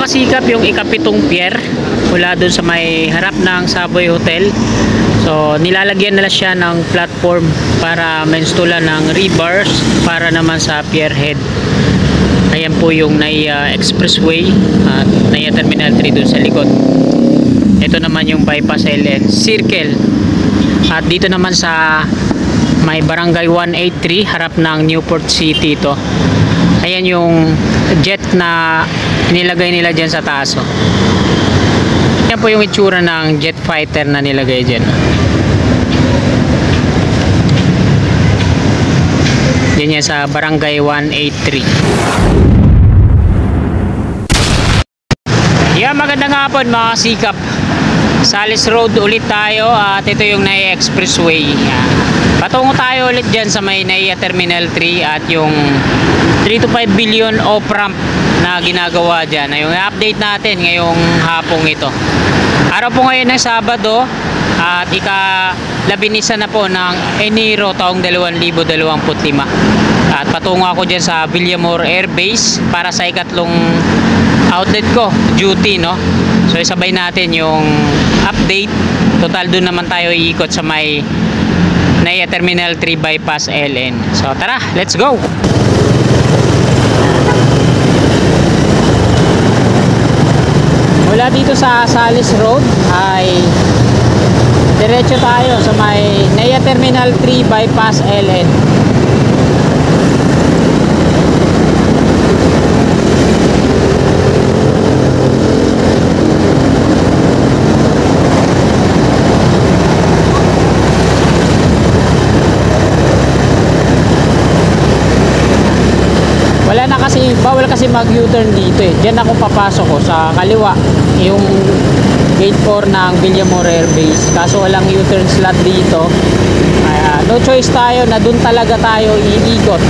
mga kasikap yung ikapitong pier mula dun sa may harap ng Savoy Hotel. So nilalagyan nila siya ng platform para mainstulan ng rebars para naman sa pier head. Ayan po yung NAIA Expressway at NAIA Terminal 3 dun sa likod. Ito naman yung bypass LN Circle. At dito naman sa may Barangay 183 harap ng Newport City ito. Ayan yung jet na nilagay nila dyan sa taas. Yan po yung itsura ng jet fighter na nilagay dyan. Yan yan sa Barangay 183. Yan, magandang hapon mga kasikap. Salis Road ulit tayo at ito yung NAIA Expressway. Patungo tayo ulit dyan sa may NAIA Terminal 3 at yung 3 to 5 billion off-ramp na ginagawa dyan. Yung update natin ngayong hapong ito. Araw po ngayon ng Sabado at ika-labinisa na po ng Enero taong 2025. At patungo ako dyan sa Villamor Air Base para sa ikatlong outlet ko, duty, no? So isabay natin yung update. Total doon naman tayo iikot sa may NAIA Terminal 3 Bypass LN. So tara, let's go! Mula dito sa Salis Road ay diretso tayo sa may NAIA Terminal 3 Bypass LN. Wala na kasi, bawal kasi mag U-turn dito eh. Diyan ako papasok ko sa kaliwa, yung gate 4 ng Villamor Air Base. Kaso walang U-turn slot dito. No choice tayo na dun talaga tayo iikot.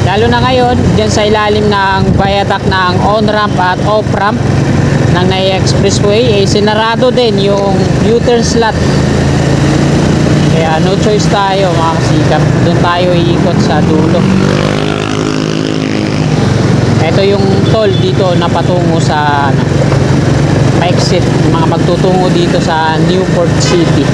Lalo na ngayon, diyan sa ilalim ng viaduct ng on-ramp at off-ramp ng NAIA Expressway, sinarado din yung U-turn slot. Kaya no choice tayo mga kasikap. Dun tayo iikot sa dulo. Ito yung toll dito na patungo sa exit, mga magtutungo dito sa Newport City.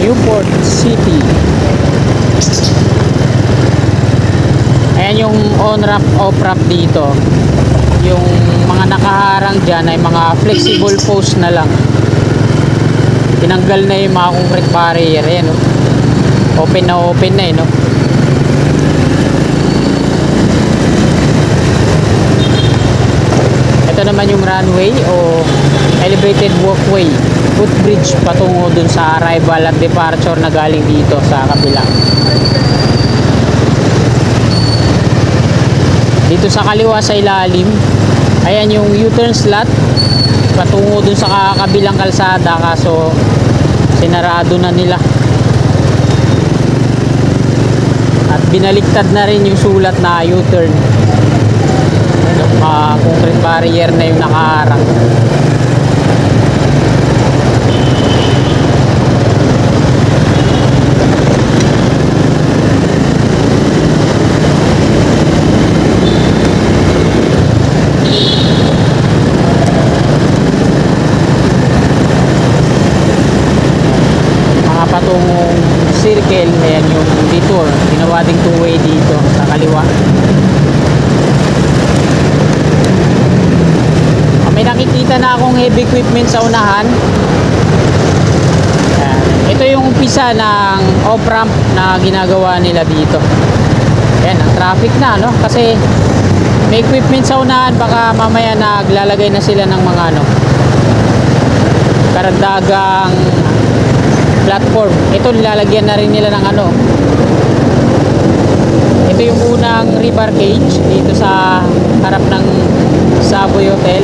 Newport City. Ayan yung on-ramp, off-ramp dito. Yung mga nakaharang dyan ay mga flexible post na lang. Tinanggal na yung mga concrete barrier. Ayan, no? Open na eh, no? Ito naman yung runway o elevated walkway, footbridge patungo dun sa arrival at departure na galing dito sa kabila. Dito sa kaliwa sa ilalim, ayan yung U-turn slot patungo dun sa kabilang kalsada, kaso sinarado na nila at binaliktad na rin yung sulat na U-turn. Mga concrete barrier na yung nakaharang. Patungong circle, ayan yung detour, ginawa ding two-way dito sa kaliwa. May nakikita na akong heavy equipment sa unahan. Ito yung umpisa ng off-ramp na ginagawa nila dito. Ayan, ang traffic na, no? Kasi may equipment sa unahan, baka mamaya naglalagay na sila ng mga karagdagang platform. Ito nilalagyan na rin nila ng ito yung unang rebar cage dito sa harap ng Savoy Hotel.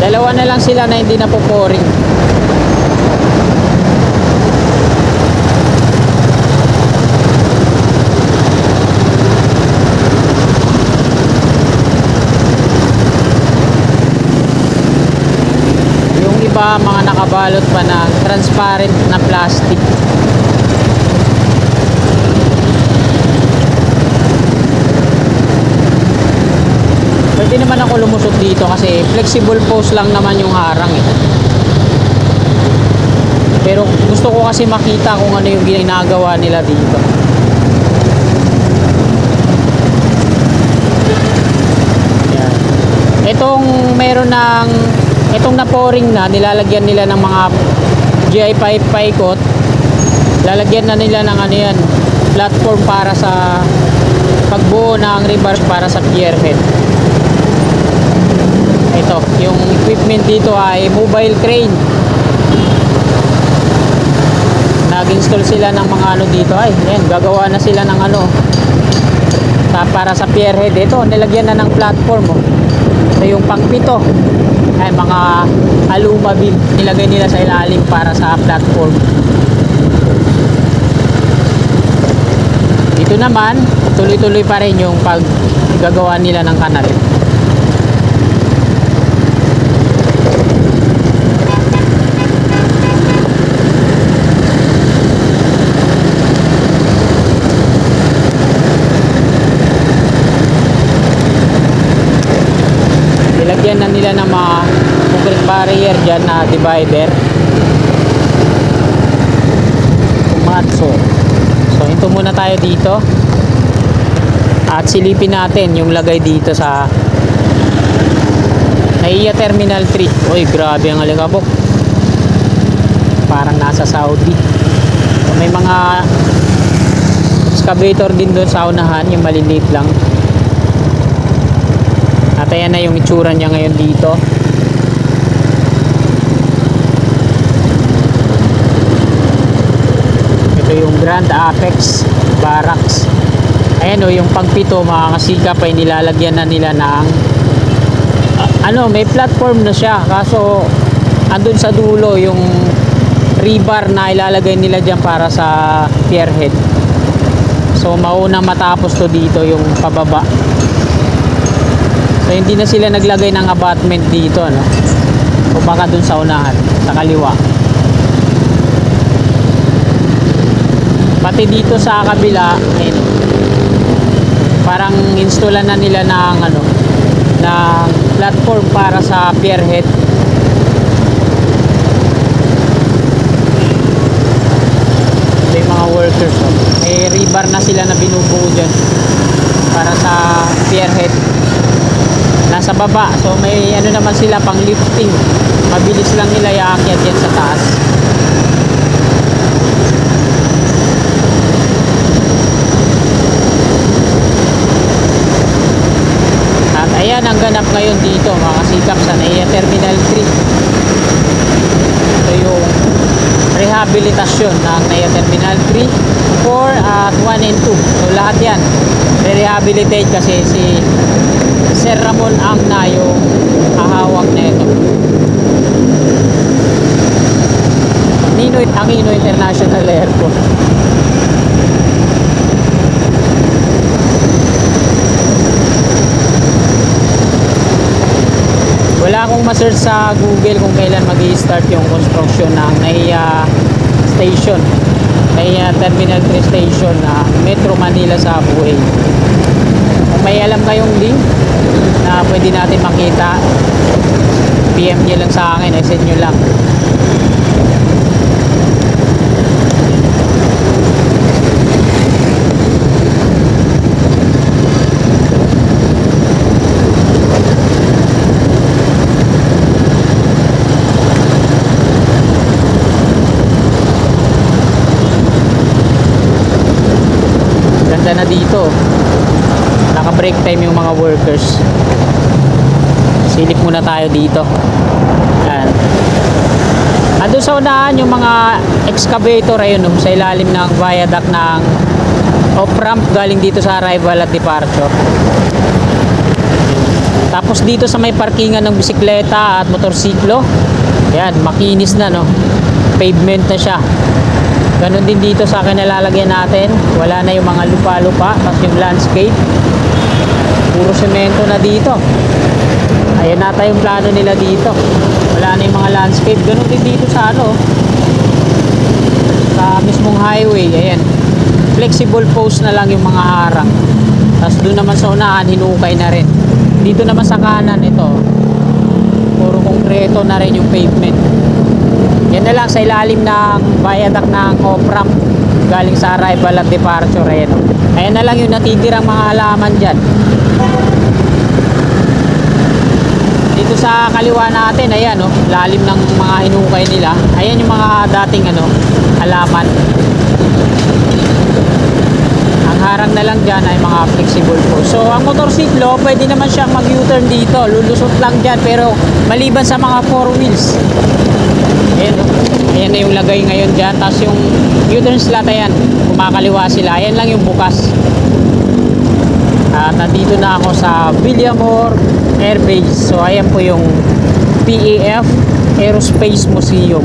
Dalawa na lang sila na hindi na puporing. Yung iba mga nakabalot pa ng transparent na plastic. Pwede naman ako lumusot dito kasi flexible post lang naman yung harang eh. Pero gusto ko kasi makita kung ano yung ginagawa nila dito. Yan. Itong na-pouring na, nilalagyan nila ng mga GI pipe paikot. Lalagyan na nila ng ano yan, platform para sa pagbuo ng rebars para sa pierhead. Ito, yung equipment dito ay mobile crane. Nag-install sila ng mga ano dito. Ay, yan, gagawa na sila ng ano para sa pierhead. Ito, nilagyan na ng platform oh. Ito yung pangpito ay mga aluma beam nilagay nila sa ilalim para sa platform. Dito naman tuloy-tuloy pa rin yung paggagawa nila ng kanal. Nilagyan na nila ng mga concrete barrier dyan na divider. Kumatso. So ito muna tayo dito. At silipin natin yung lagay dito sa NAIA Terminal 3. Uy, grabe ang alikabok. Parang nasa Saudi. So, may mga excavator din doon sa unahan, yung maliliit lang. At ayan na yung itsura niya ngayon dito. Ito yung Grand Apex Barracks. Ayan o, yung pangpito mga kasikap ay nilalagyan na nila ng may platform na siya. Kaso andun sa dulo yung rebar na ilalagay nila dyan para sa pierhead. So maunang matapos to dito yung pababa. So hindi na sila naglagay ng abutment dito, no? O baka dun sa unahan, sa kaliwa. Pati dito sa kabila, parang installan na nila ng ng platform para sa pierhead. May mga workers, no? May rebar na sila na binubuo dyan para sa pierhead. Nasa baba, so may naman sila pang lifting. Mabilis lang nila iakyat yan sa taas. At ayan ang ganap ngayon dito mga kasikap sa NAIA Terminal 3. Ito yung rehabilitasyon ng NAIA Terminal 3, 4 at 1 and 2. So lahat yan re-rehabilitate kasi si Sir Ramon ang na yung hahawak na ito. Aquino International Airport. Wala akong ma-search sa Google kung kailan mag-i-start yung construction ng NAIA station, NAIA Terminal 3 station na Metro Manila Subway. Kung may alam kayong link na pwede natin makita, PM nyo lang sa akin, send nyo lang. Ganda na dito. Naka-break time yung mga workers. Silip muna tayo dito. Yan. Andun sa unahan yung mga excavator ayun sa ilalim ng viaduct ng off-ramp galing dito sa arrival at departure. Tapos dito sa may parkingan ng bisikleta at motorsiklo, yan, makinis na, no? Pavement na siya. Ganon din dito sa kinalalagyan natin. Wala na yung mga lupa-lupa. Tapos yung landscape, puro semento na dito. Ayan nata yung plano nila dito. Wala na yung mga landscape. Ganun din dito sa ano, sa mismong highway. Ayan, flexible post na lang yung mga harang. Tapos doon naman sa unahan, hinukay na rin. Dito naman sa kanan, ito, puro konkreto na rin yung pavement. Yan na lang sa ilalim ng viaduct ng off-ramp galing sa arrival at departure. Ayan, ayan na lang yung natitirang mga halaman dyan. Dito sa kaliwa natin, ayan, lalim ng mga hinukay nila. Ayan yung mga dating halaman. Ang harang na lang dyan ay mga flexible po. So ang motorsiklo, pwede naman siyang mag U-turn dito, lulusot lang dyan, pero maliban sa mga 4 wheels. Ayan, ayan na yung lagay ngayon dyan. Tapos yung U-turn slot, ayan, kumakaliwa sila. Ayan lang yung bukas. At nandito na ako sa Villamor Air Base. So ayan po yung PAF Aerospace Museum.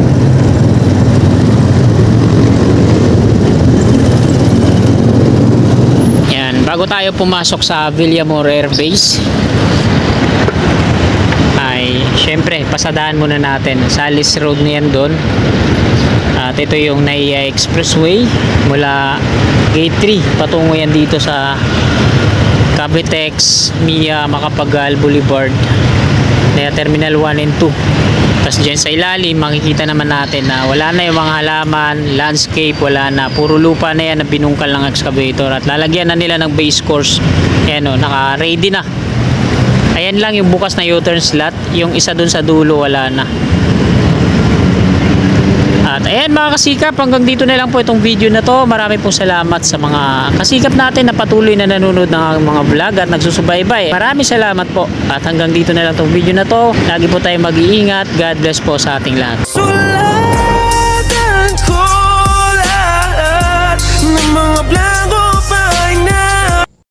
Yan, bago tayo pumasok sa Villamor Air Base ay syempre pasadahan muna natin Salis Road na yan doon. At ito yung NAIA Expressway mula Gate 3 patungo yan dito sa Cavitex, Mia, Macapagal Boulevard, NAIA Terminal 1 and 2. Tapos dyan sa ilalim makikita naman natin na wala na yung mga halaman, landscape, wala na, puro lupa na yan na binungkal ng excavator at lalagyan na nila ng base course. Ayan naka ready na. Ayan lang yung bukas na U-turn slot, yung isa dun sa dulo wala na. At ayan mga kasikap, hanggang dito na lang po itong video na to. Marami pong salamat sa mga kasikap natin na patuloy na nanonood ng mga vlog at nagsusubaybay. Maraming salamat po. At hanggang dito na lang itong video na to. Lagi po tayong mag-iingat. God bless po sa ating lahat.